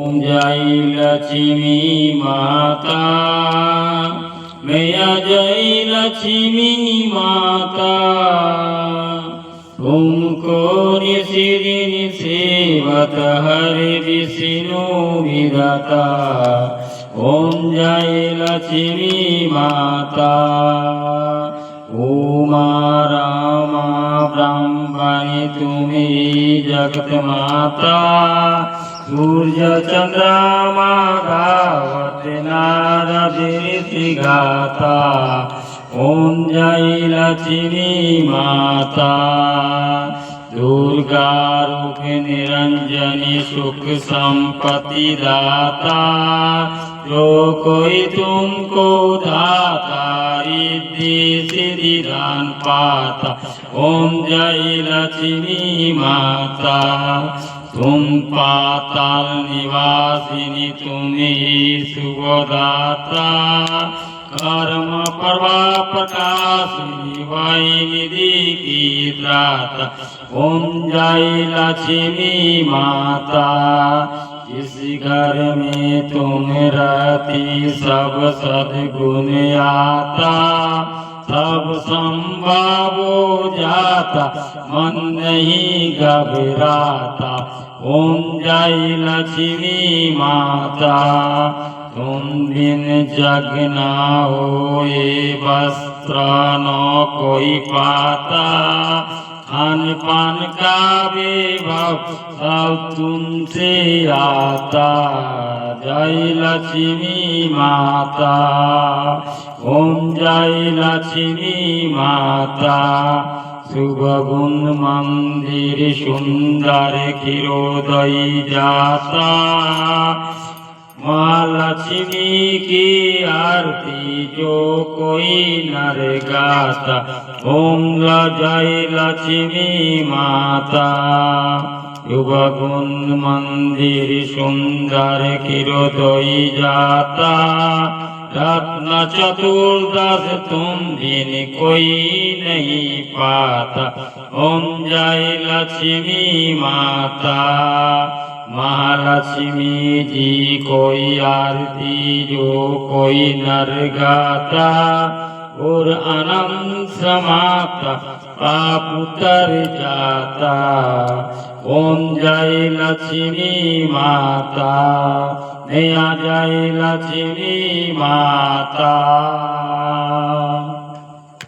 ओम जय लक्ष्मी माता मैया जय लक्ष्मी माता तुमको निशिदिन सेवत हरि विष्णु विधाता ओम जय लक्ष्मी माता उमा रामा ब्रह्मणि तुम्ही जगत माता सूर्य चंद्रमा गावते नारदि गाता ओम जय लक्ष्मी माता दुर्गा रूप निरंजनी सुख संपत्ति दाता जो कोई तुमको दाता रिद्धि सिद्धि दान पाता ओम जय लक्ष्मी माता तुम पाताल निवासिनी तुम्ही शुभदाता कर्म प्रभा प्रकाशिनी वाई निधि की त्राता ओम जय लक्ष्मी माता जिस घर में तुम रहती सब सद्गुण आता सब संभव हो जाता मन नहीं घबराता ओम जय लक्ष्मी माता तुम बिन जग न होए वस्त्र न कोई पाता खान पान का वैभव सब तुमसे आता जय लक्ष्मी माता ओम जय लक्ष्मी माता शुभ गुण मंदिर सुंदर खिरोदय जाता माँ लक्ष्मी की आरती जो कोई नर गाता ओम जय लक्ष्मी माता शुभ गुण मंदिर सुंदर खिरोदय जाता रत्न चतुर्दश तुम बिन कोई नहीं पाता ओम जय लक्ष्मी माता महालक्ष्मी जी कोई आरती जो कोई नर गाता और अनंत समाप्त पाप उतर जाता ओम जय लक्ष्मी माता मैया जय लक्ष्मी माता।